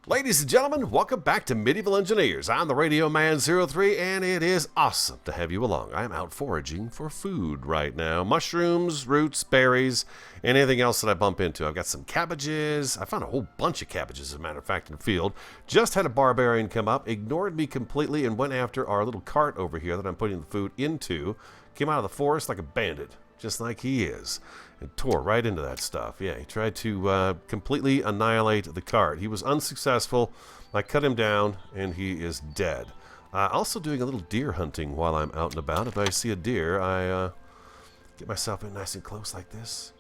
Ladies and gentlemen, welcome back to Medieval Engineers. I'm the Radio Man 03, and it is awesome to have you along. I'm out foraging for food right now. Mushrooms, roots, berries, and anything else that I bump into. I've got some cabbages. I found a whole bunch of cabbages, as a matter of fact, in the field. Just had a barbarian come up, ignored me completely, and went after our little cart over here that I'm putting the food into. Came out of the forest like a bandit, just like he is. And tore right into that stuff. Yeah, he tried to completely annihilate the cart. He was unsuccessful. I cut him down, and he is dead. Also doing a little deer hunting while I'm out and about. If I see a deer, I get myself in nice and close like this.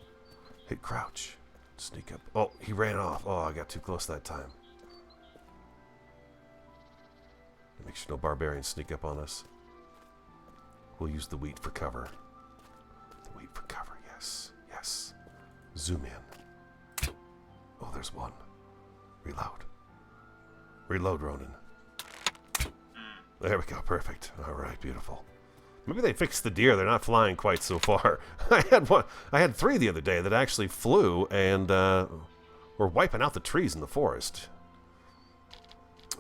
Hit crouch. Sneak up. Oh, he ran off. Oh, I got too close that time. Make sure no barbarians sneak up on us. We'll use the wheat for cover. The wheat for cover, yes. Yes. Zoom in. Oh, there's one. Reload. Reload, Ronan. There we go. Perfect. All right. Beautiful. Maybe they fixed the deer. They're not flying quite so far. I had 3 the other day that actually flew and were wiping out the trees in the forest.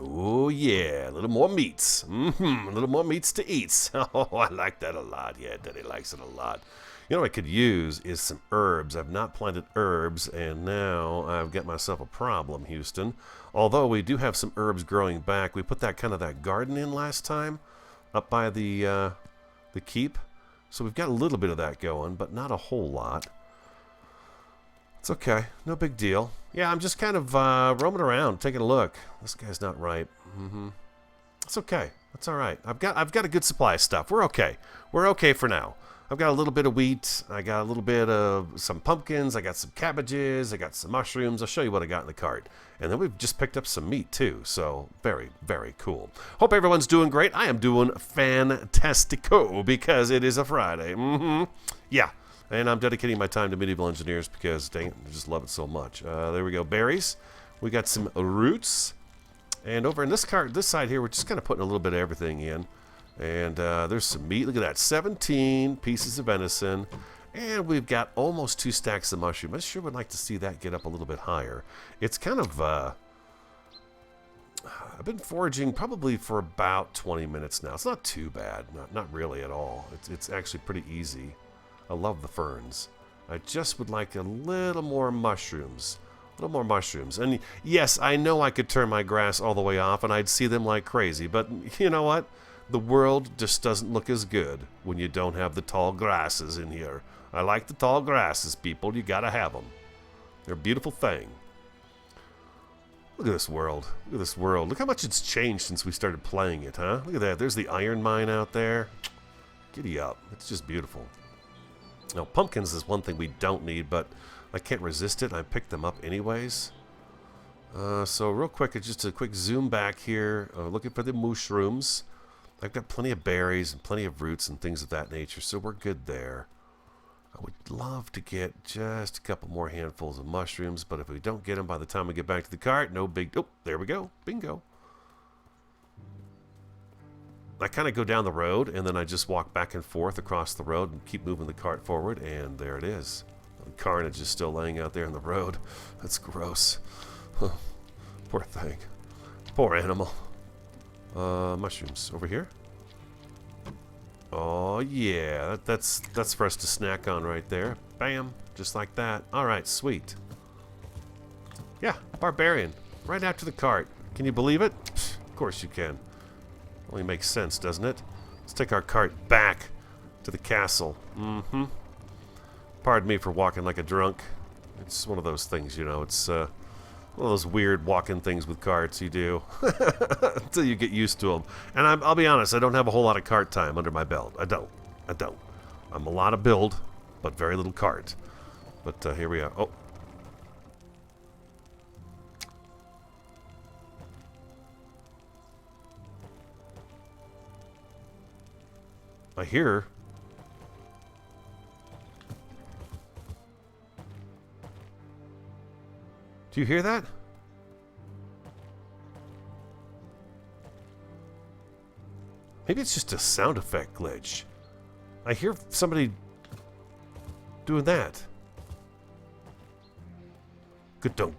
Oh, yeah. A little more meats. A little more meats to eat. Oh, I like that a lot. Yeah, Daddy likes it a lot. You know what I could use is some herbs. I've not planted herbs, and now I've got myself a problem, Houston. Although we do have some herbs growing back. We put that garden in last time up by the keep. So we've got a little bit of that going, but not a whole lot. It's okay. No big deal. Yeah, I'm just kind of roaming around, taking a look. This guy's not right. It's okay. That's all right. I've got a good supply of stuff. We're okay. We're okay for now. I've got a little bit of wheat. I got a little bit of some pumpkins. I got some cabbages. I got some mushrooms. I'll show you what I got in the cart. And then we've just picked up some meat, too. So very, very cool. Hope everyone's doing great. I am doing fantastico because it is a Friday. Yeah. And I'm dedicating my time to Medieval Engineers because, dang it, I just love it so much. There we go. Berries. We got some roots. And over in this cart, this side here, we're just kind of putting a little bit of everything in. And there's some meat. Look at that. 17 pieces of venison. And we've got almost 2 stacks of mushroom. I sure would like to see that get up a little bit higher. It's kind of... I've been foraging probably for about 20 minutes now. It's not too bad. Not really at all. It's actually pretty easy. I love the ferns. I just would like a little more mushrooms. A little more mushrooms. And yes, I know I could turn my grass all the way off and I'd see them like crazy. But you know what? The world just doesn't look as good when you don't have the tall grasses in here. I like the tall grasses, people. You gotta have them. They're a beautiful thing. Look at this world. Look at this world. Look how much it's changed since we started playing it, huh? Look at that. There's the iron mine out there. Giddy up. It's just beautiful. Now, pumpkins is one thing we don't need, but I can't resist it. I picked them up anyways. So real quick, it's just a quick zoom back here. Looking for the mushrooms. I've got plenty of berries and plenty of roots and things of that nature, so we're good there. I would love to get just a couple more handfuls of mushrooms, but if we don't get them by the time we get back to the cart, no big... Oh, there we go. Bingo. I kind of go down the road, and then I just walk back and forth across the road and keep moving the cart forward, and there it is. The carnage is still laying out there in the road. That's gross. Poor thing. Poor animal. Mushrooms over here. Oh yeah, that's for us to snack on right there. Bam, just like that. All right, sweet. Yeah, barbarian, right after the cart. Can you believe it? Of course you can. Only makes sense, doesn't it? Let's take our cart back to the castle. Pardon me for walking like a drunk. It's one of those things, you know. It's one of those weird walking things with carts you do until you get used to them. And I'll be honest, I don't have a whole lot of cart time under my belt. I don't. I'm a lot of build, but very little cart. But here we are. Oh. I hear... Do you hear that? Maybe it's just a sound effect glitch. I hear somebody doing that. Good don't.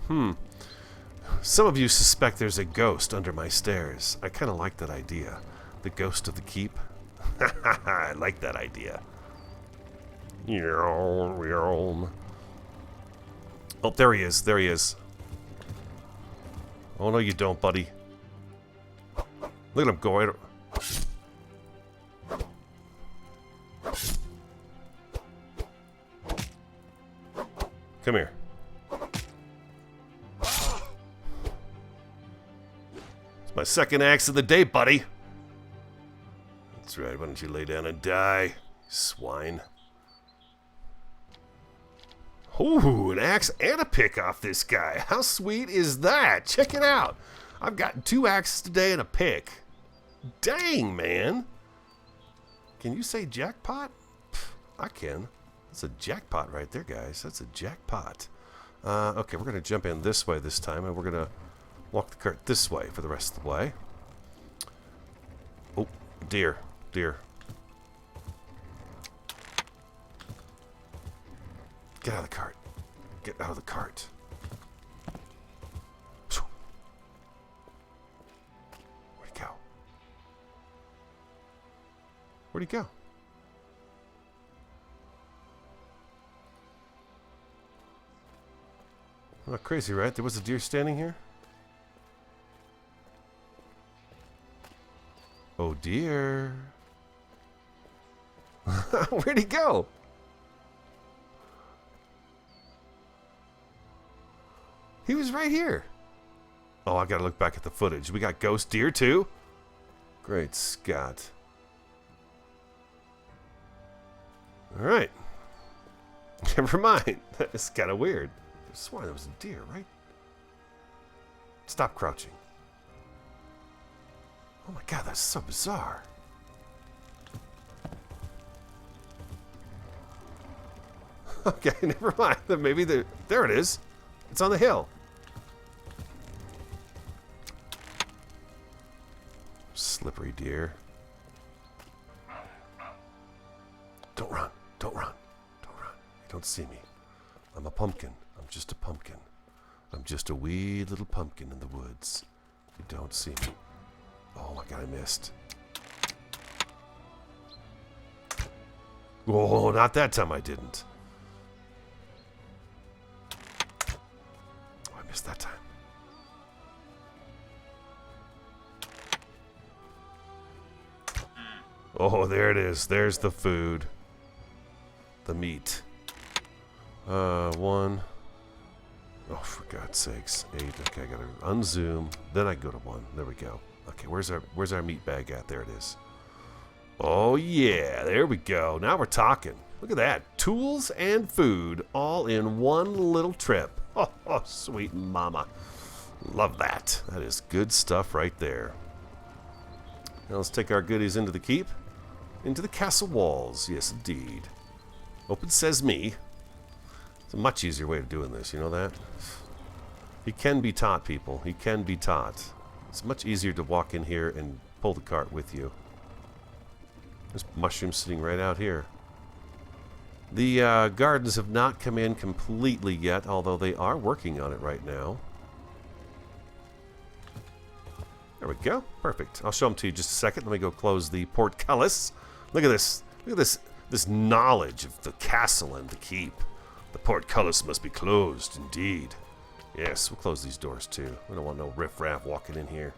Some of you suspect there's a ghost under my stairs. I kind of like that idea. The ghost of the keep. I like that idea. Oh, there he is. There he is. Oh, no, you don't, buddy. Look at him go right. Come here. It's my second axe of the day, buddy. That's right. Why don't you lay down and die, swine? Ooh, an axe and a pick off this guy. How sweet is that? Check it out. I've got 2 axes today and a pick. Dang, man. Can you say jackpot? Pff, I can. That's a jackpot right there, guys. That's a jackpot. Okay, we're going to jump in this way this time, and we're going to walk the cart this way for the rest of the way. Oh, deer. Deer. Get out of the cart. Get out of the cart. Where'd he go? Where'd he go? I'm not crazy, right? There was a deer standing here? Oh dear. Where'd he go? He was right here. Oh, I gotta look back at the footage. We got ghost deer too? Great Scott. Alright. Never mind. That's kind of weird. I swore there was a deer, right? Stop crouching. Oh my god, that's so bizarre. Okay, never mind. Maybe there it is. It's on the hill. Slippery deer. Don't run. Don't run. Don't run. You don't see me. I'm a pumpkin. I'm just a pumpkin. I'm just a wee little pumpkin in the woods. You don't see me. Oh my god, I missed. Oh, not that time I didn't. Oh, I missed that time. Oh, there it is. There's the food. The meat. 1. Oh, for God's sakes. 8. Okay, I gotta unzoom. Then I go to 1. There we go. Okay, where's our meat bag at? There it is. Oh yeah, there we go. Now we're talking. Look at that. Tools and food all in one little trip. Oh, sweet mama. Love that. That is good stuff right there. Now let's take our goodies into the keep. Into the castle walls. Yes, indeed. Open sesame. It's a much easier way of doing this. You know that? He can be taught, people. He can be taught. It's much easier to walk in here and pull the cart with you. There's mushrooms sitting right out here. The gardens have not come in completely yet, although they are working on it right now. There we go. Perfect. I'll show them to you in just a second. Let me go close the portcullis. Look at this. Look at this knowledge of the castle and the keep. The portcullis must be closed, indeed. Yes, we'll close these doors too. We don't want no riffraff walking in here.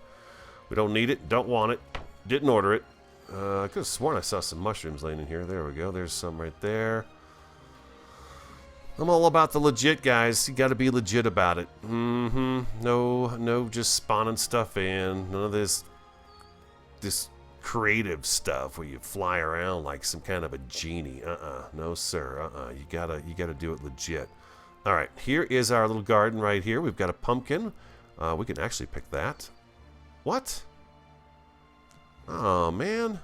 We don't need it. Don't want it. Didn't order it. I could have sworn I saw some mushrooms laying in here. There we go. There's some right there. I'm all about the legit, guys. You got to be legit about it. No, just spawning stuff in. None of this creative stuff where you fly around like some kind of a genie. No, sir. You gotta do it legit. All right, here is our little garden right here. We've got a pumpkin. We can actually pick that. What? Oh man,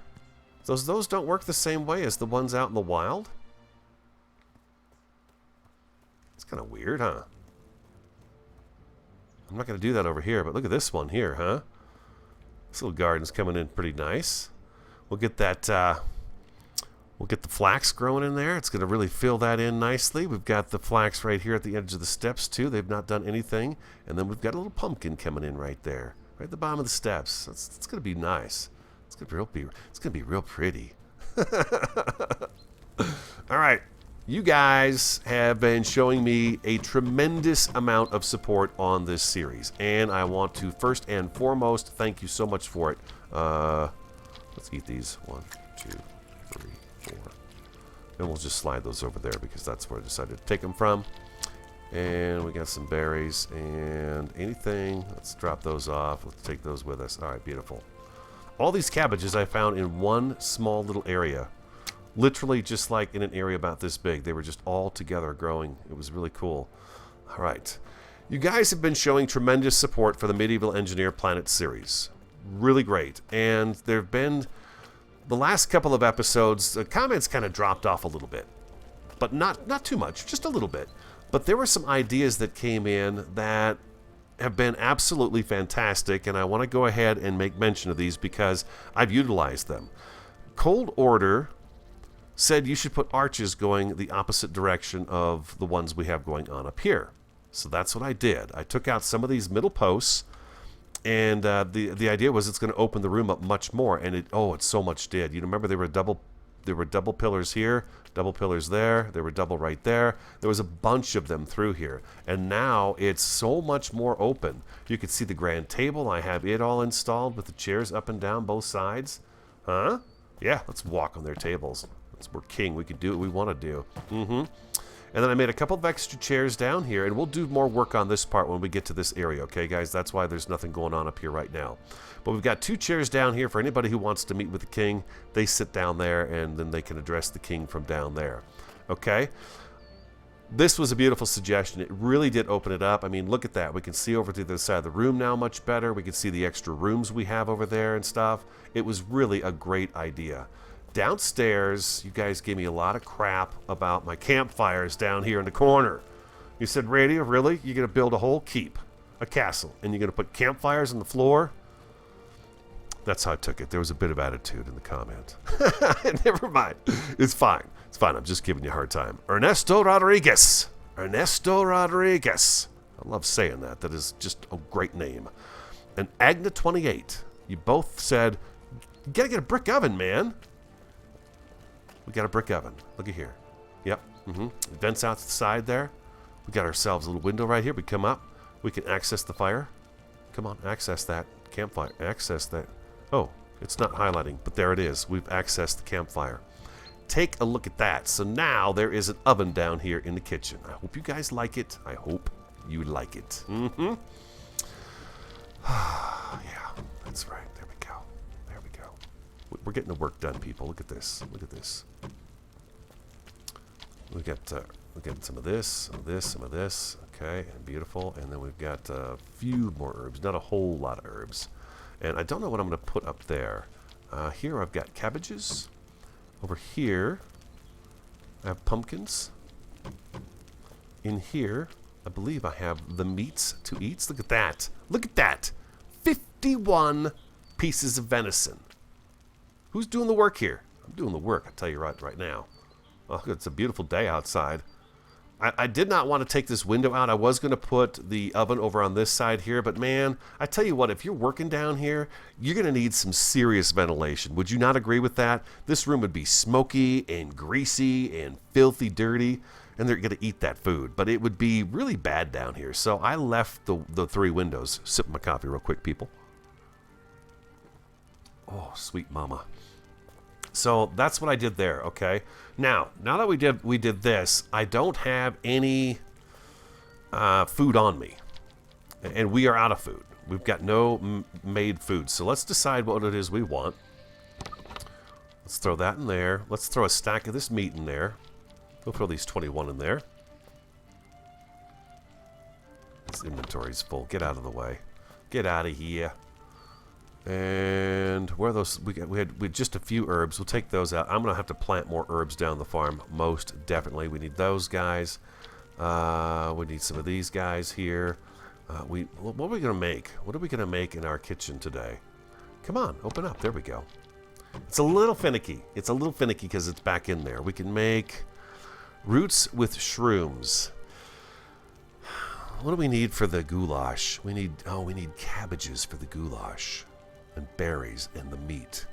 those don't work the same way as the ones out in the wild. It's kind of weird, huh? I'm not going to do that over here, but look at this one here, huh? This little garden's coming in pretty nice. We'll get that We'll get the flax growing in there. It's going to really fill that in nicely. We've got the flax right here at the edge of the steps, too. They've not done anything. And then we've got a little pumpkin coming in right there, right at the bottom of the steps. It's going to be nice. It's going to be real pretty. All right. You guys have been showing me a tremendous amount of support on this series. And I want to, first and foremost, thank you so much for it. Let's eat these. 1, 2, 3, 4. And we'll just slide those over there because that's where I decided to take them from. And we got some berries and anything. Let's drop those off. Let's take those with us. All right, beautiful. All these cabbages I found in one small little area. Literally just like in an area about this big. They were just all together growing. It was really cool. All right. You guys have been showing tremendous support for the Medieval Engineer Planet series. Really great. And there have been, the last couple of episodes, the comments kind of dropped off a little bit. But not too much, just a little bit. But there were some ideas that came in that have been absolutely fantastic. And I want to go ahead and make mention of these because I've utilized them. Cold Order said you should put arches going the opposite direction of the ones we have going on up here. So that's what I did. I took out some of these middle posts, and the idea was it's going to open the room up much more. And it so much did. You remember there were double pillars here, double pillars there. There were double right there. There was a bunch of them through here, and now it's so much more open. You can see the grand table. I have it all installed with the chairs up and down both sides. Huh? Yeah, let's walk on their tables. We're king. We can do what we want to do. And then I made a couple of extra chairs down here, and we'll do more work on this part when we get to this area, okay, guys? That's why there's nothing going on up here right now. But we've got 2 chairs down here for anybody who wants to meet with the king. They sit down there, and then they can address the king from down there, okay? This was a beautiful suggestion. It really did open it up. I mean, look at that. We can see over to the other side of the room now much better. We can see the extra rooms we have over there and stuff. It was really a great idea. Downstairs, you guys gave me a lot of crap about my campfires down here in the corner. You said, Radio, really? You're going to build a whole keep, a castle, and you're going to put campfires on the floor? That's how I took it. There was a bit of attitude in the comment. Never mind. It's fine. It's fine. I'm just giving you a hard time. Ernesto Rodriguez. Ernesto Rodriguez. I love saying that. That is just a great name. And Agna28. You both said, you got to get a brick oven, man. We got a brick oven. Look at here. Yep. Vents out to the side there. We got ourselves a little window right here. We come up. We can access the fire. Come on, access that campfire. Access that. Oh, it's not highlighting, but there it is. We've accessed the campfire. Take a look at that. So now there is an oven down here in the kitchen. I hope you guys like it. I hope you like it. Yeah, that's right. There we go. There we go. We're getting the work done, people. Look at this. Look at this. We're getting some of this, some of this, some of this. Okay, and beautiful. And then we've got a few more herbs. Not a whole lot of herbs. And I don't know what I'm going to put up there. Here I've got cabbages. Over here I have pumpkins. In here, I believe I have the meats to eat. Look at that. Look at that. 51 pieces of venison. Who's doing the work here? I'm doing the work, I'll tell you right now. Oh, it's a beautiful day outside. I did not want to take this window out. I was going to put the oven over on this side here, but man, I tell you what, if you're working down here, you're going to need some serious ventilation. Would you not agree with that? This room would be smoky and greasy and filthy dirty, and they're going to eat that food, but it would be really bad down here. So I left the 3 windows. Sip my coffee real quick, people. Oh, sweet mama. So that's what I did there, okay? Now that we did this, I don't have any food on me. And we are out of food. We've got no made food. So let's decide what it is we want. Let's throw that in there. Let's throw a stack of this meat in there. We'll throw these 21 in there. This inventory's full. Get out of the way. Get out of here. And where are those? We had just a few herbs. We'll take those out. I'm gonna have to plant more herbs down the farm. Most definitely, we need those guys. We need some of these guys here. What are we gonna make? What are we gonna make in our kitchen today? Come on, open up. There we go. It's a little finicky. It's a little finicky because it's back in there. We can make roots with shrooms. What do we need for the goulash? We need cabbages for the goulash, and berries and the meat.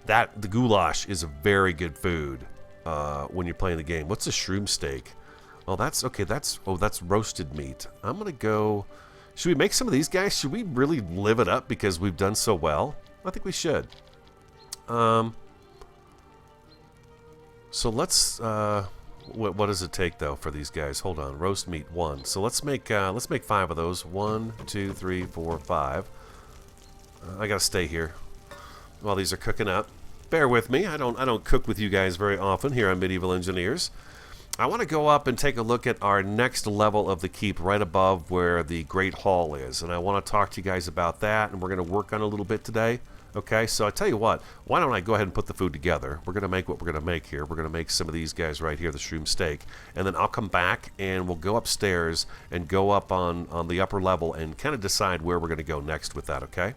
The goulash is a very good food when you're playing the game. What's a shroom steak? Oh, that's okay. That's roasted meat. I'm gonna go. Should we make some of these guys? Should we really live it up because we've done so well? I think we should. So let's. What does it take though for these guys? Hold on, roast meat 1. So let's make 5 of those. 1, 2, 3, 4, 5. I gotta stay here while these are cooking up. Bear with me. I don't cook with you guys very often here on Medieval Engineers. I want to go up and take a look at our next level of the keep right above where the Great Hall is, and I want to talk to you guys about that. And we're going to work on it a little bit today. Okay, so I tell you what, why don't I go ahead and put the food together? We're going to make what we're going to make here. We're going to make some of these guys right here, the shroom steak. And then I'll come back and we'll go upstairs and go up on the upper level and kind of decide where we're going to go next with that, okay?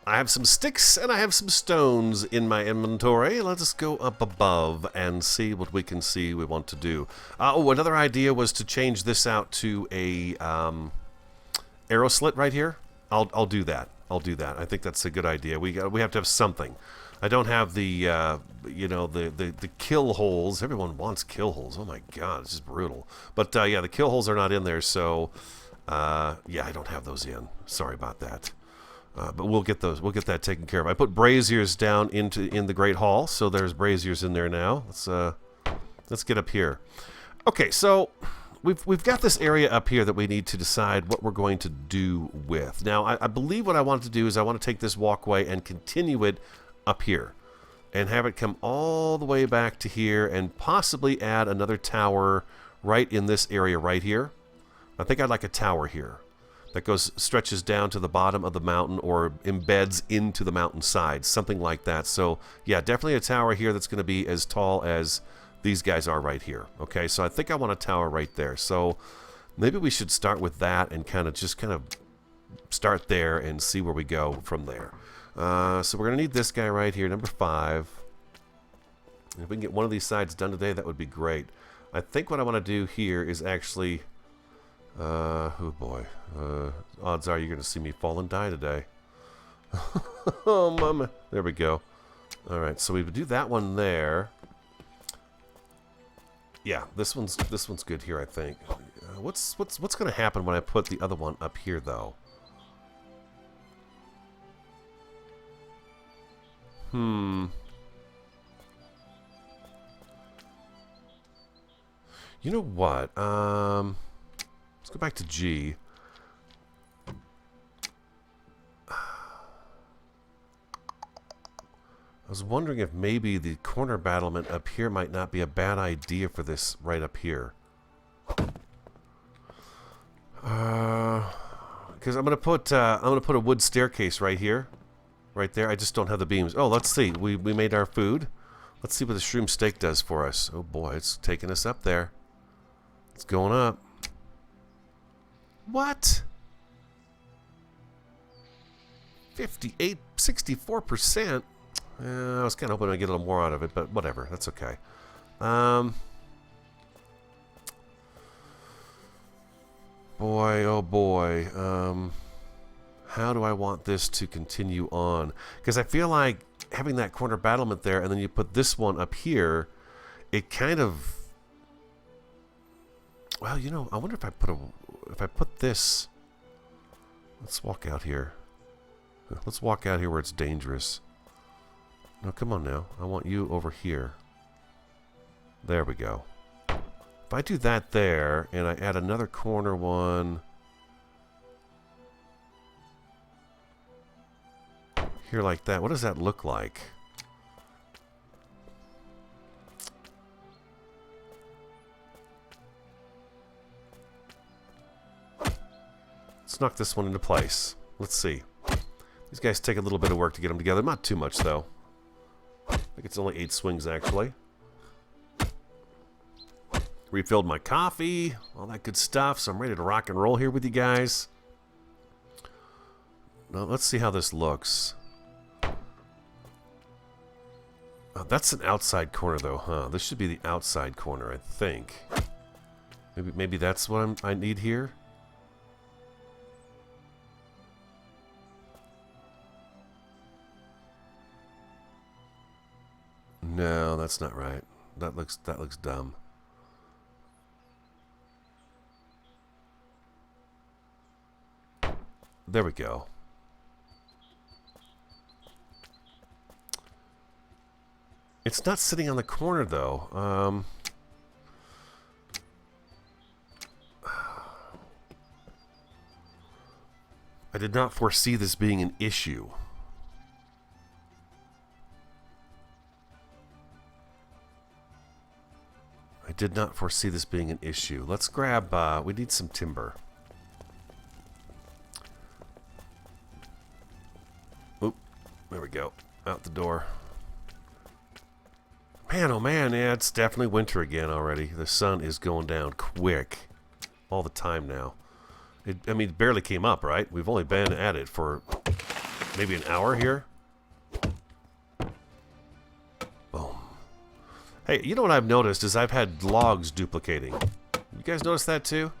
I have some sticks and I have some stones in my inventory. Let us go up above and see what we can see we want to do. Another idea was to change this out to a arrow slit right here. I'll do that. I'll do that. I think that's a good idea. We have to have something. I don't have the the kill holes. Everyone wants kill holes. Oh my god, it's just brutal. But yeah, the kill holes are not in there, so yeah, I don't have those in. Sorry about that. But we'll get those. We'll get that taken care of. I put braziers down in the Great Hall, so there's braziers in there now. Let's get up here. Okay, so we've got this area up here that we need to decide what we're going to do with. Now, I believe what I want to do is I want to take this walkway and continue it up here, and have it come all the way back to here, and possibly add another tower right in this area right here. I think I'd like a tower here that stretches down to the bottom of the mountain or embeds into the mountainside, something like that. So yeah, definitely a tower here that's going to be as tall as these guys are right here. Okay, so I think I want a tower right there. So maybe we should start with that and kind of start there and see where we go from there. So we're going to need this guy right here, number 5. If we can get one of these sides done today, that would be great. I think what I want to do here is actually... oh boy. Odds are you're going to see me fall and die today. Oh, mama. There we go. Alright, so we would do that one there. Yeah, this one's good here, I think. What's going to happen when I put the other one up here, though? You know what? Let's go back to G. I was wondering if maybe the corner battlement up here might not be a bad idea for this right up here. Because I'm gonna put a wood staircase right here, right there. I just don't have the beams. Oh, let's see. We made our food. Let's see what the shroom steak does for us. Oh boy, it's taking us up there. It's going up. What? 64%. I was kind of hoping I'd get a little more out of it, but whatever. That's okay. Boy, oh boy. How do I want this to continue on? Because I feel like having that corner battlement there, and then you put this one up here, it kind of... Well, you know, I wonder if I put this... Let's walk out here. Let's walk out here where it's dangerous. No, come on now. I want you over here. There we go. If I do that there, and I add another corner one here like that, what does that look like? Let's knock this one into place. Let's see. These guys take a little bit of work to get them together. Not too much, though. I think it's only 8 swings, actually. Refilled my coffee. All that good stuff. So I'm ready to rock and roll here with you guys. Now, let's see how this looks. That's an outside corner, though, huh? This should be the outside corner, I think. Maybe that's what I need here. No, that's not right. That looks dumb. There we go. It's not sitting on the corner, though. I did not foresee this being an issue. I did not foresee this being an issue. Let's grab, we need some timber. Oop, there we go. Out the door. Man, oh man, yeah, it's definitely winter again already. The sun is going down quick. All the time now. I mean, it barely came up, right? We've only been at it for maybe an hour here. Boom. Hey, you know what I've noticed is I've had logs duplicating. You guys notice that too?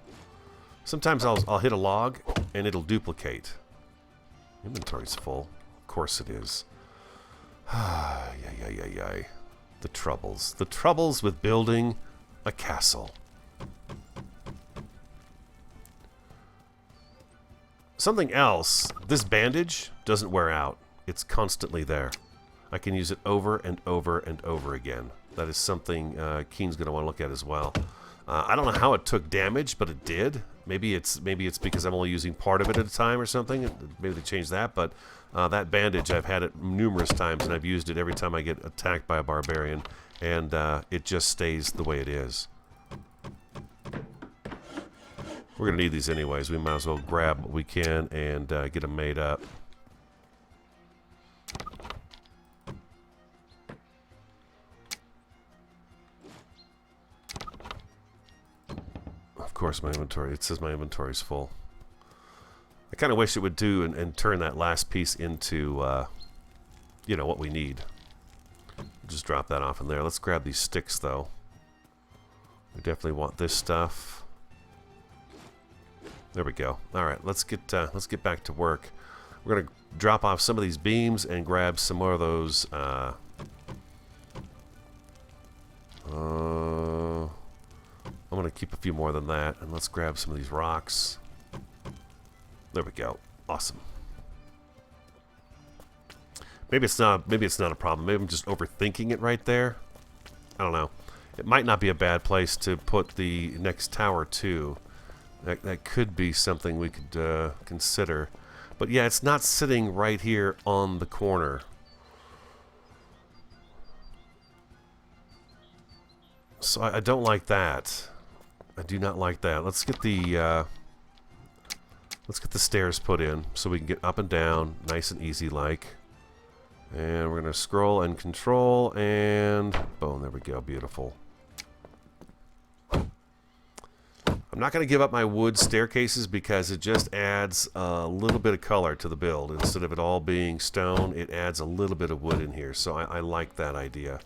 Sometimes I'll hit a log and it'll duplicate. Inventory's full. Of course it is. Yay. The troubles. The troubles with building a castle. Something else, this bandage doesn't wear out. It's constantly there. I can use it over and over and over again. That is something Keen's going to want to look at as well. I don't know how it took damage, but it did. Maybe it's because I'm only using part of it at a time or something. Maybe they changed that, but that bandage, I've had it numerous times, and I've used it every time I get attacked by a barbarian, and it just stays the way it is. We're going to need these anyways. We might as well grab what we can and get them made up. Of course, my inventory. It says my inventory is full. I kind of wish it would do and turn that last piece into, you know, what we need. Just drop that off in there. Let's grab these sticks, though. We definitely want this stuff. There we go. All right, let's get back to work. We're gonna drop off some of these beams and grab some more of those. I'm gonna keep a few more than that, and let's grab some of these rocks. There we go. Awesome. Maybe it's not a problem. Maybe I'm just overthinking it right there. I don't know. It might not be a bad place to put the next tower too. That could be something we could consider. But yeah, it's not sitting right here on the corner. So I don't like that. I do not like that. Let's get the stairs put in so we can get up and down nice and easy like. And we're going to scroll and control and boom, there we go. Beautiful. I'm not going to give up my wood staircases because it just adds a little bit of color to the build. Instead of it all being stone, it adds a little bit of wood in here. So I like that idea.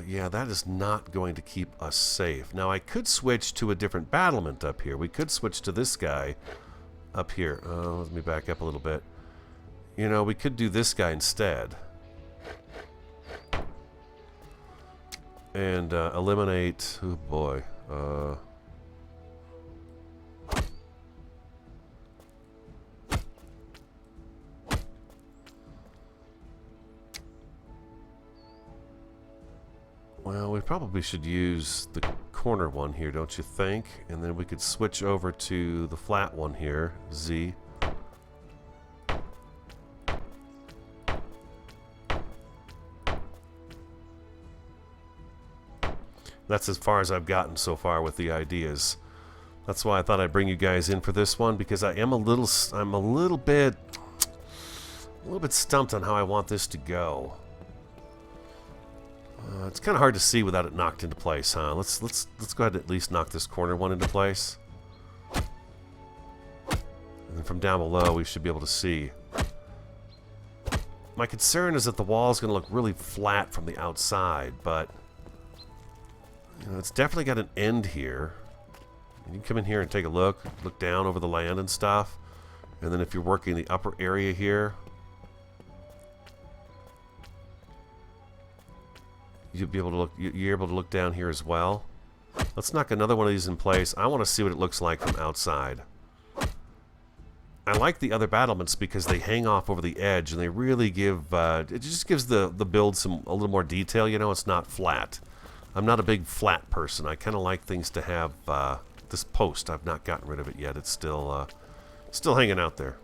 Yeah, that is not going to keep us safe. Now, I could switch to a different battlement up here. We could switch to this guy up here. Let me back up a little bit. You know, we could do this guy instead. And eliminate... Oh, boy. Well, we probably should use the corner one here, don't you think? And then we could switch over to the flat one here, Z. That's as far as I've gotten so far with the ideas. That's why I thought I'd bring you guys in for this one, because I'm a little bit stumped on how I want this to go. It's kind of hard to see without it knocked into place, huh? Let's go ahead and at least knock this corner one into place. And then from down below, we should be able to see. My concern is that the wall is going to look really flat from the outside, but you know, it's definitely got an end here. You can come in here and take a look down over the land and stuff. And then if you're working the upper area here, you'll be able to look. You're able to look down here as well. Let's knock another one of these in place. I want to see what it looks like from outside. I like the other battlements because they hang off over the edge and they really give. It just gives the build a little more detail. You know, it's not flat. I'm not a big flat person. I kind of like things to have. This post, I've not gotten rid of it yet. It's still hanging out there.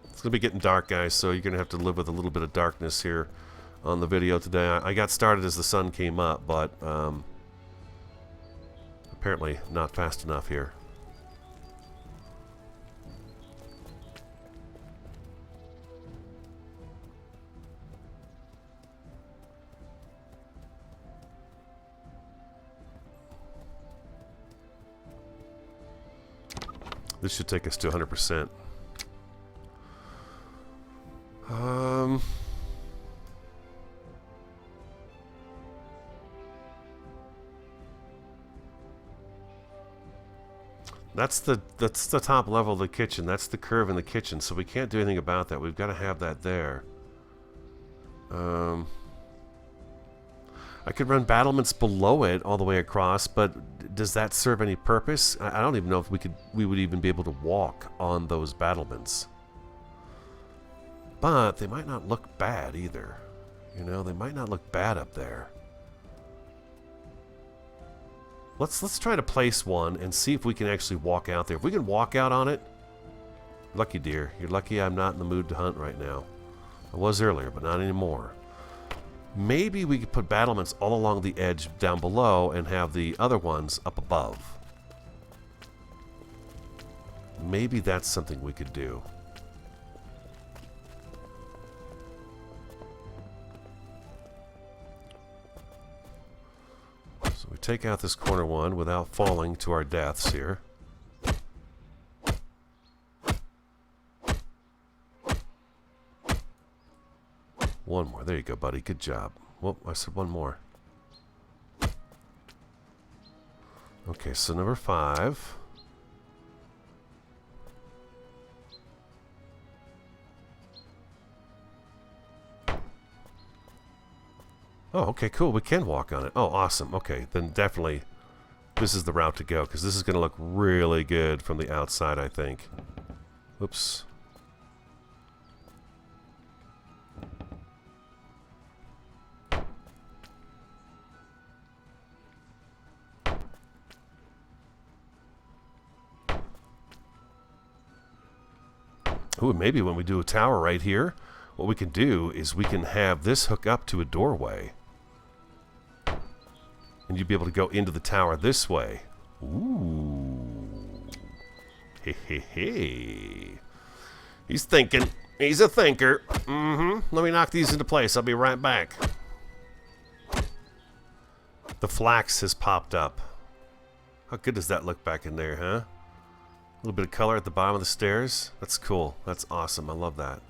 It's gonna be getting dark, guys, so you're gonna have to live with a little bit of darkness here on the video today. I got started as the sun came up, but apparently not fast enough here. This should take us to 100%. That's the top level of the kitchen. That's the curve in the kitchen. So we can't do anything about that. We've got to have that there. I could run battlements below it all the way across, but does that serve any purpose? I don't even know if we would even be able to walk on those battlements. But they might not look bad either. You know, they might not look bad up there. Let's try to place one and see if we can actually walk out there. If we can walk out on it, lucky dear. You're lucky I'm not in the mood to hunt right now. I was earlier, but not anymore. Maybe we could put battlements all along the edge down below and have the other ones up above. Maybe that's something we could do. So we take out this corner one without falling to our deaths here. One more. There you go, buddy. Good job. Well, I said one more. Okay, so number 5. Oh, okay, cool. We can walk on it. Oh, awesome. Okay, then definitely this is the route to go, because this is going to look really good from the outside, I think. Oops. Ooh, maybe when we do a tower right here, what we can do is we can have this hook up to a doorway. And you'd be able to go into the tower this way. Ooh. Hey, hey, hey. He's thinking. He's a thinker. Let me knock these into place. I'll be right back. The flax has popped up. How good does that look back in there, huh? A little bit of color at the bottom of the stairs. That's cool. That's awesome. I love that.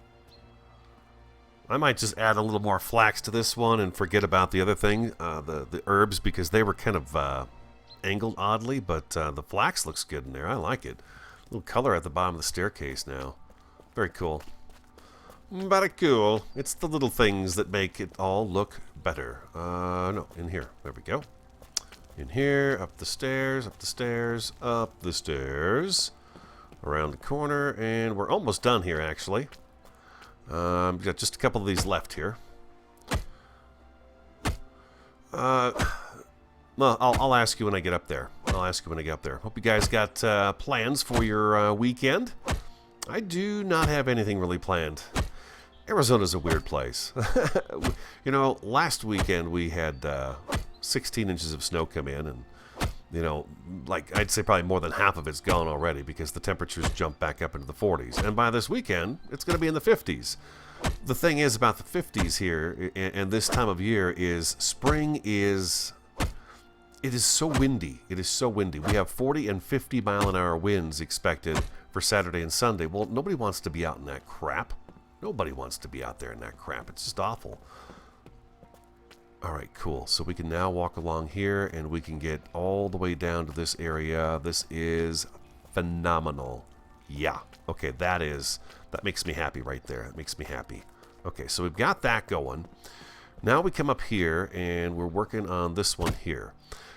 I might just add a little more flax to this one and forget about the other thing, the herbs, because they were kind of angled oddly, but the flax looks good in there. I like it. A little color at the bottom of the staircase now. Very cool. Very cool. It's the little things that make it all look better. No, in here. There we go. In here, up the stairs, up the stairs, up the stairs. Around the corner, and we're almost done here, actually. We've got just a couple of these left here. Well, I'll ask you when I get up there. I'll ask you when I get up there. Hope you guys got plans for your weekend. I do not have anything really planned. Arizona's a weird place. You know, last weekend we had 16 inches of snow come in, and you know, like I'd say probably more than half of it's gone already because the temperatures jumped back up into the 40s. And by this weekend, it's going to be in the 50s. The thing is about the 50s here and this time of year is spring is... It is so windy. It is so windy. We have 40 and 50 mile an hour winds expected for Saturday and Sunday. Well, nobody wants to be out in that crap. Nobody wants to be out there in that crap. It's just awful. All right, cool. So we can now walk along here, and we can get all the way down to this area. This is phenomenal. Yeah. Okay, that makes me happy right there. That makes me happy. Okay, so we've got that going. Now we come up here, and we're working on this one here.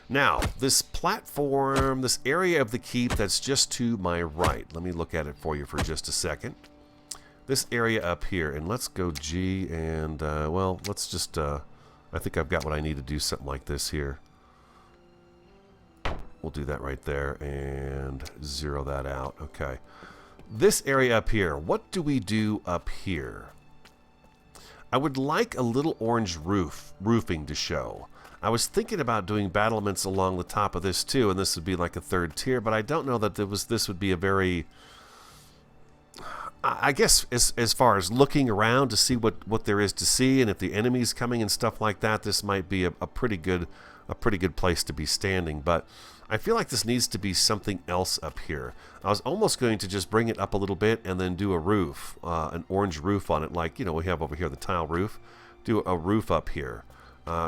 Now, this platform, this area of the keep that's just to my right. Let me look at it for you for just a second. This area up here, and let's go G, and, well, let's just, I think I've got what I need to do something like this here. We'll do that right there, and zero that out. Okay. This area up here, what do we do up here? I would like a little orange roofing to show. I was thinking about doing battlements along the top of this too, and this would be like a third tier, but I don't know that this would be a very... I guess as far as looking around to see what there is to see, and if the enemy's coming and stuff like that, this might be a pretty good place to be standing. But I feel like this needs to be something else up here. I was almost going to just bring it up a little bit and then do a roof, an orange roof on it, like we have over here, the tile roof. Do a roof up here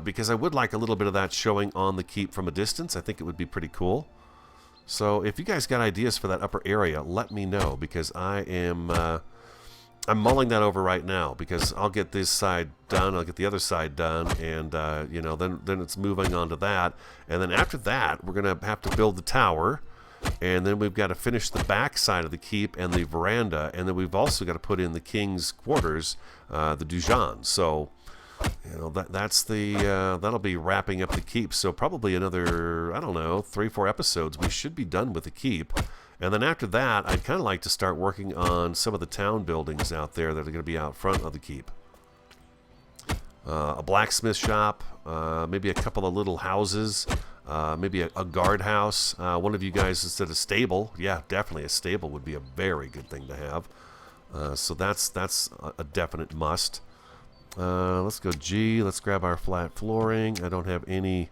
because I would like a little bit of that showing on the keep from a distance. I think it would be pretty cool. So if you guys got ideas for that upper area, let me know, because I'm mulling that over right now, because I'll get this side done, I'll get the other side done, and then it's moving on to that, and then after that we're gonna have to build the tower, and then we've got to finish the back side of the keep and the veranda, and then we've also got to put in the king's quarters, the Dujan. So that'll be wrapping up the keep. So probably another, I don't know, 3-4 episodes we should be done with the keep. And then after that, I'd kind of like to start working on some of the town buildings out there that are going to be out front of the keep. A blacksmith shop, maybe a couple of little houses, maybe a guardhouse. One of you guys said a stable. Yeah, definitely a stable would be a very good thing to have. So that's a definite must. Let's go G. Let's grab our flat flooring. I don't have any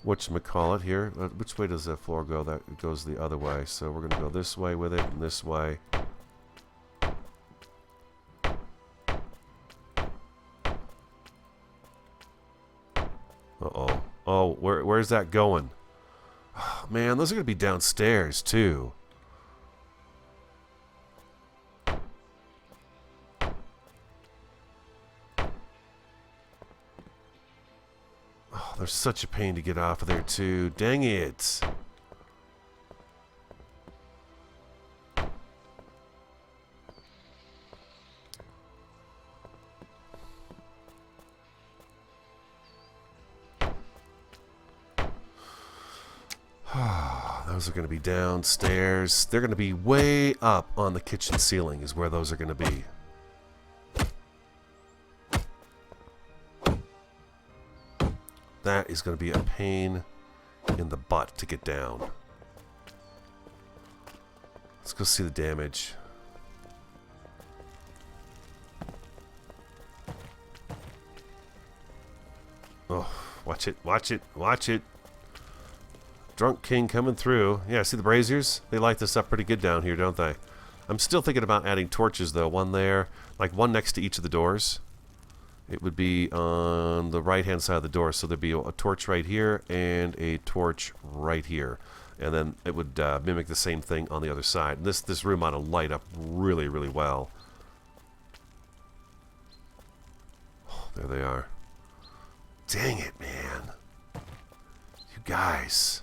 whatchamacallit here. Which way does that floor go? That goes the other way. So we're going to go this way with it and this way. Uh-oh. Oh, where's that going? Oh, man, those are going to be downstairs, too. Oh, they're such a pain to get off of there, too. Dang it. Those are going to be downstairs. They're going to be way up on the kitchen ceiling is where those are going to be. That is going to be a pain in the butt to get down. Let's go see the damage. Oh, watch it, watch it, watch it. Drunk King coming through. Yeah, see the braziers? They light this up pretty good down here, don't they? I'm still thinking about adding torches, though. One there, like one next to each of the doors. It would be on the right-hand side of the door, so there'd be a torch right here and a torch right here. And then it would mimic the same thing on the other side. And this room ought to light up really, really well. Oh, there they are. Dang it, man. You guys.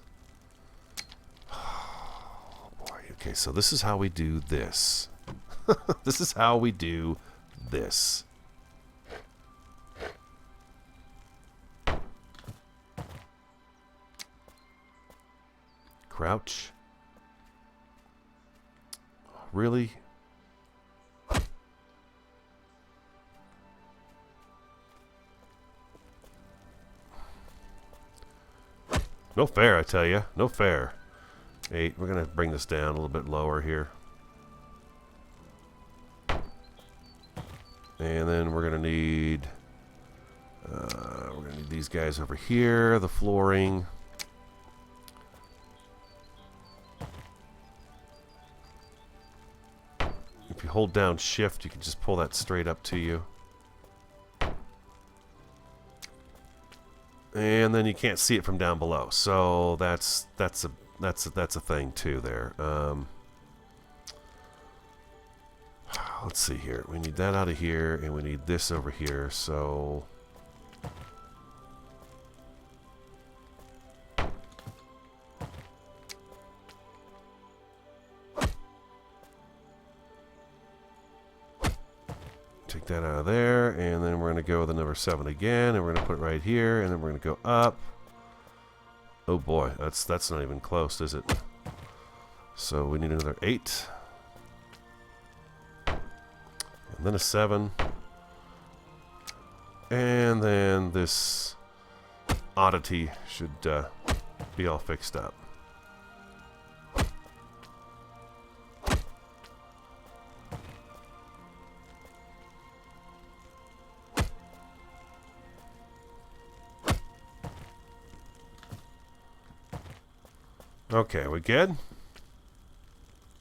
Okay, so this is how we do this. This is how we do this. Crouch. Really? No fair, I tell you. No fair. 8. We're going to bring this down a little bit lower here. And then we're going to need these guys over here, the flooring. If you you hold down shift, you can just pull that straight up to you. And then you can't see it from down below. So that's a thing too there. Let's see here. We need that out of here, and we need this over here. So take that out of there, and then we're going to go with the number 7 again, and we're going to put it right here, and then we're going to go up. Oh boy, that's not even close, is it? So we need another 8. And then a 7. And then this oddity should be all fixed up. Okay, we good?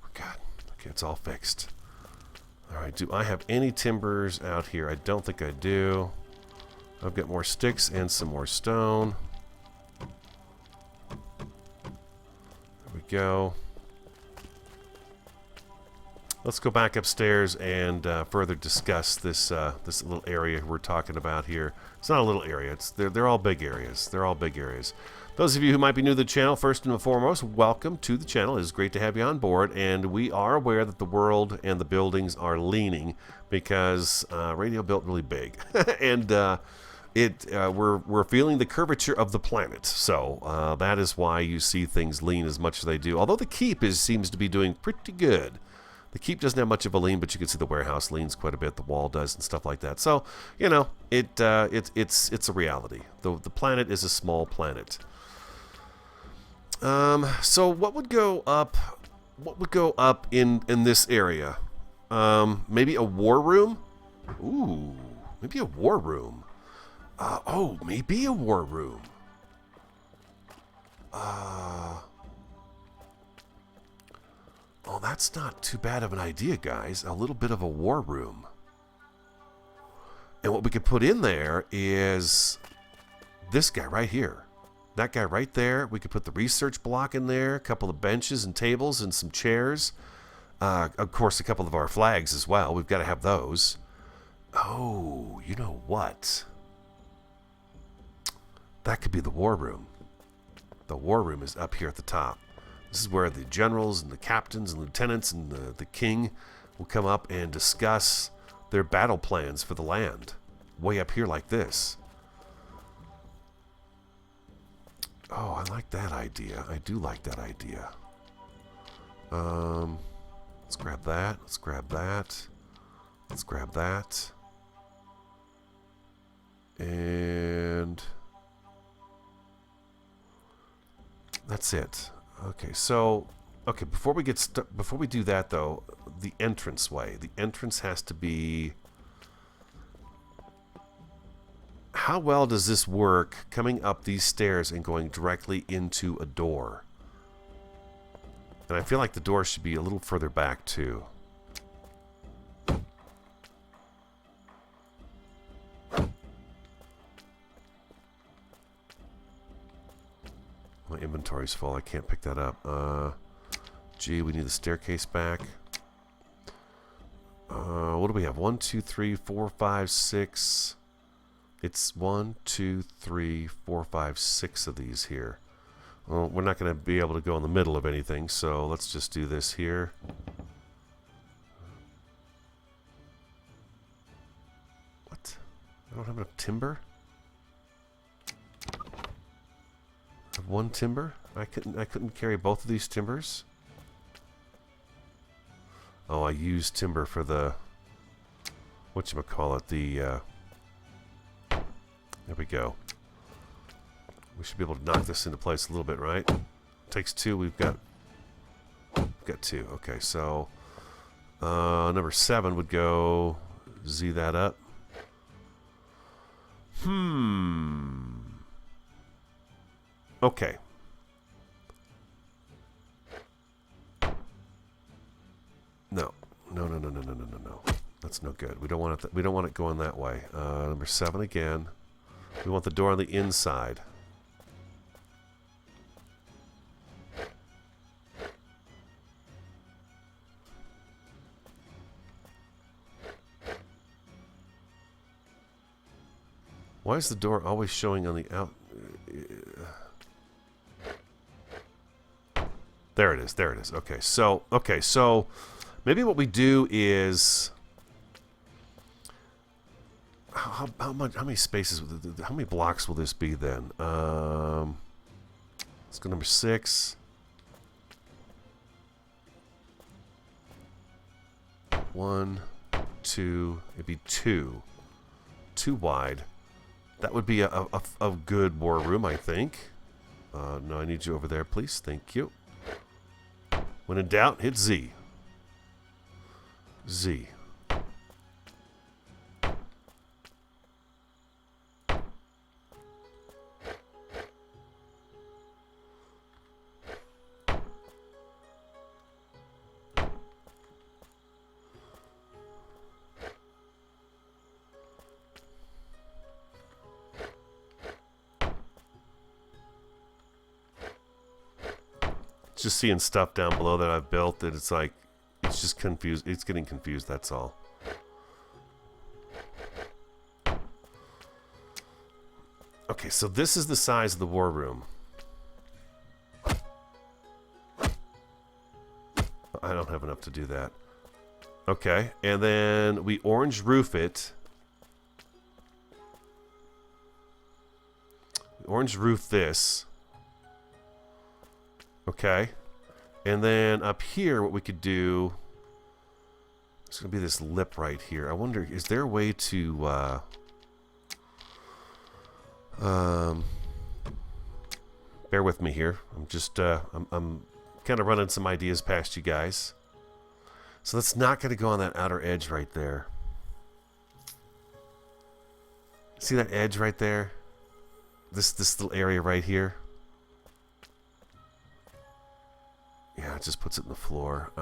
We're good. Okay, it's all fixed. Alright, do I have any timbers out here? I don't think I do. I've got more sticks and some more stone. There we go. Let's go back upstairs and further discuss this this little area we're talking about here. It's not a little area. They're all big areas. They're all big areas. Those of you who might be new to the channel, first and foremost, welcome to the channel. It is great to have you on board, and we are aware that the world and the buildings are leaning because Radio built really big, and we're feeling the curvature of the planet. So that is why you see things lean as much as they do. Although the keep seems to be doing pretty good. The keep doesn't have much of a lean, but you can see the warehouse leans quite a bit. The wall does and stuff like that. So you know, it's a reality. The planet is a small planet. So what would go up? What would go up in this area? Maybe a war room. Ooh, maybe a war room. Oh, maybe a war room. Oh, that's not too bad of an idea, guys. A little bit of a war room. And what we could put in there is this guy right here. That guy right there. We could put the research block in there, a couple of benches and tables and some chairs. Of course, a couple of our flags as well. We've got to have those. Oh, you know what? That could be the war room. The war room is up here at the top. This is where the generals and the captains and lieutenants and the king will come up and discuss their battle plans for the land. Way up here like this. Oh, I like that idea. I do like that idea. Let's grab that. Let's grab that. Let's grab that. And that's it. Okay, so before we do that though, the entranceway. The entrance has to be. How well does this work coming up these stairs and going directly into a door? And I feel like the door should be a little further back too. My inventory's full. I can't pick that up. Gee, we need the staircase back. What do we have? 1, 2, 3, 4, 5, 6. It's 1, 2, 3, 4, 5, 6 of these here. Well, we're not going to be able to go in the middle of anything, so let's just do this here. What? I don't have enough timber? I have 1 timber? I couldn't carry both of these timbers? Oh, I used timber for the whatchamacallit, there we go. We should be able to knock this into place a little bit, right? Takes 2. We've got 2. Okay, so number 7 would go Z that up. Okay. No. that's no good. We don't want it. We don't want it going that way. Number 7 again. We want the door on the inside. Why is the door always showing on the out? There it is. There it is. Okay, so maybe what we do is how many spaces? How many blocks will this be then? Let's go number 6. 1, 2. It'd be 2 wide. That would be a good war room, I think. No, I need you over there, please. Thank you. When in doubt, hit Z. Z. Just seeing stuff down below that I've built that it's like, it's just confused. It's getting confused, that's all. Okay, so this is the size of the war room. I don't have enough to do that. Okay, and then we orange roof it. Orange roof this. Okay, and then up here what we could do, it's going to be this lip right here. I wonder, is there a way to bear with me here. I'm just I'm kind of running some ideas past you guys. So that's not going to go on that outer edge right there. See that edge right there? This little area right here. Yeah, it just puts it in the floor.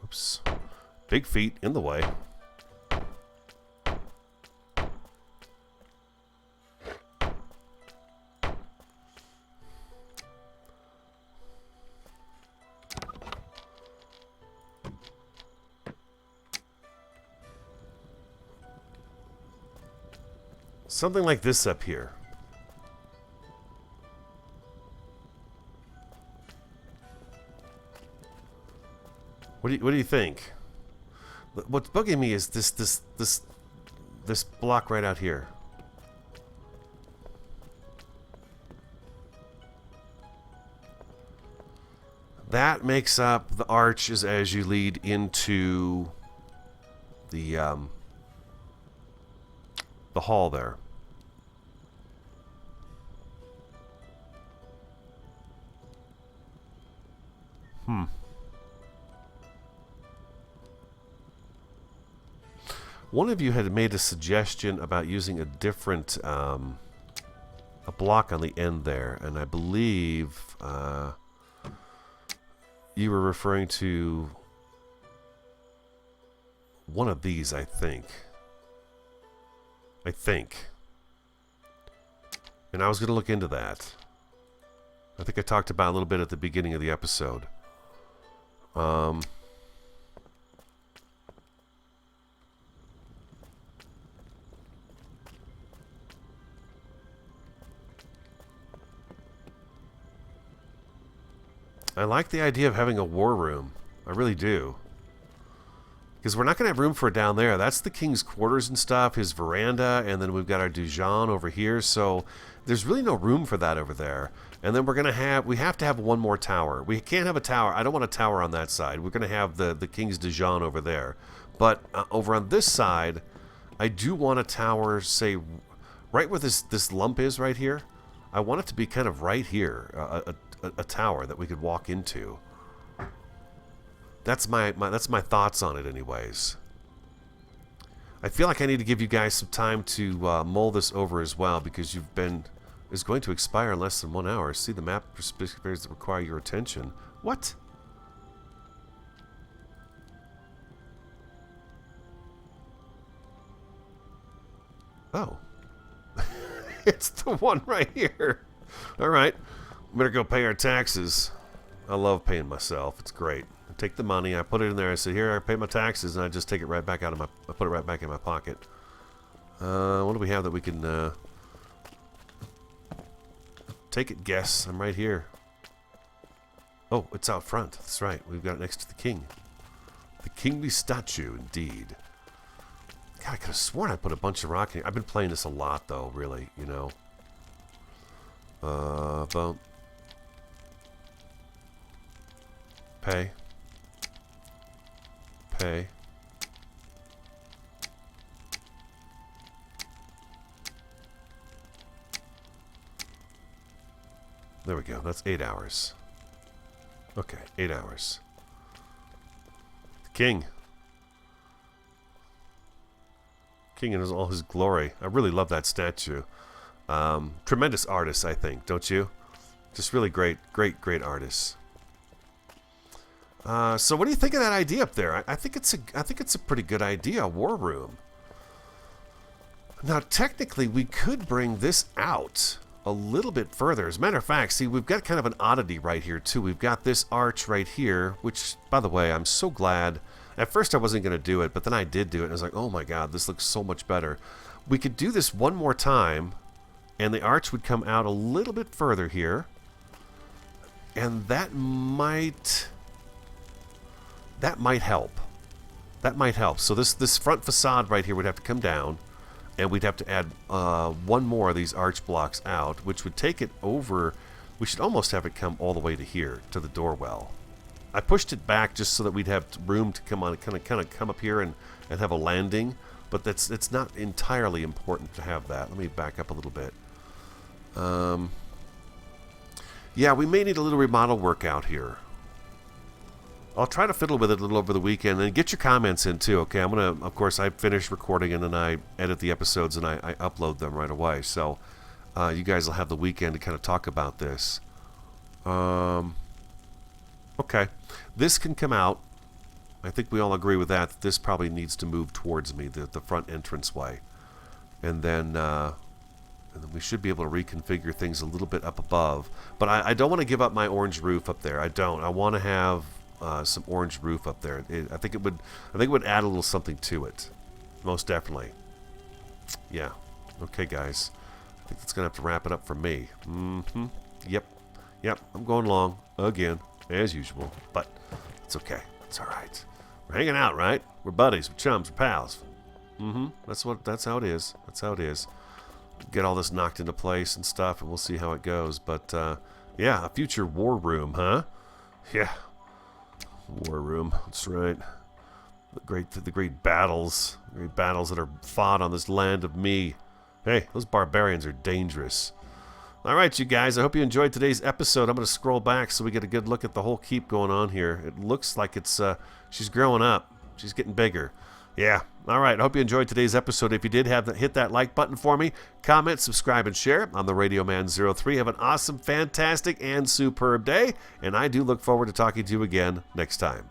Oops. Big feet in the way. Something like this up here. What do you think? What's bugging me is this block right out here. That makes up the arches as you lead into the hall there. One of you had made a suggestion about using a different a block on the end there, and I believe you were referring to one of these, I think. And I was going to look into that. I think I talked about a little bit at the beginning of the episode. I like the idea of having a war room. I really do. Because we're not going to have room for it down there. That's the king's quarters and stuff, his veranda, and then we've got our Dijon over here. So there's really no room for that over there. And then we have to have one more tower. We can't have a tower. I don't want a tower on that side. We're going to have the king's Dijon over there. But over on this side, I do want a tower, say, right where this lump is right here. I want it to be kind of right here, a tower that we could walk into. That's my thoughts on it anyways. I feel like I need to give you guys some time to mull this over as well, because it's going to expire in less than 1 hour. See the map for specific areas that require your attention. What? Oh. It's the one right here. All right. We better go pay our taxes. I love paying myself. It's great. I take the money, I put it in there, I say, here, I pay my taxes, and I just take it right back out of I put it right back in my pocket. What do we have that we can, take it, guess. I'm right here. Oh, it's out front. That's right. We've got it next to the king. The kingly statue, indeed. God, I could have sworn I put a bunch of rock in here. I've been playing this a lot, though, really, you know. Boom. Pay. Pay. There we go. That's 8 hours. Okay, 8 hours. The king. King in all his glory. I really love that statue. Tremendous artist, I think, don't you? Just really great artist. So what do you think of that idea up there? I think it's a pretty good idea, a war room. Now, technically, we could bring this out a little bit further. As a matter of fact, see, we've got kind of an oddity right here, too. We've got this arch right here, which, by the way, I'm so glad. At first, I wasn't going to do it, but then I did do it, and I was like, oh, my God, this looks so much better. We could do this one more time, and the arch would come out a little bit further here, and that might help. That might help. So this front facade right here would have to come down, and we'd have to add one more of these arch blocks out, which would take it over. We should almost have it come all the way to here, to the doorwell. I pushed it back just so that we'd have room to come on, kind of come up here and have a landing, but it's not entirely important to have that. Let me back up a little bit. Yeah, we may need a little remodel work out here. I'll try to fiddle with it a little over the weekend, and get your comments in too. Okay, I'm gonna, of course, I finish recording and then I edit the episodes and I upload them right away. So you guys will have the weekend to kind of talk about this. Okay, this can come out. I think we all agree with that. This probably needs to move towards me, the front entranceway, and then we should be able to reconfigure things a little bit up above. But I don't want to give up my orange roof up there. I don't. I want to have some orange roof up there. I think it would add a little something to it. Most definitely. Yeah. Okay, guys. I think that's gonna have to wrap it up for me. Yep. I'm going long again, as usual. But it's okay. It's all right. We're hanging out, right? We're buddies. We're chums. We're pals. That's how it is. That's how it is. Get all this knocked into place and stuff, and we'll see how it goes. But yeah, a future war room, huh? Yeah. War room, that's right. The great battles that are fought on this land of me. Hey, those barbarians are dangerous. All right, you guys, I hope you enjoyed today's episode. I'm going to scroll back so we get a good look at the whole keep going on here. It looks like it's she's growing up. She's getting bigger. Yeah. All right. I hope you enjoyed today's episode. If you did, hit that like button for me. Comment, subscribe, and share. I'm the Radio Man 03. Have an awesome, fantastic, and superb day. And I do look forward to talking to you again next time.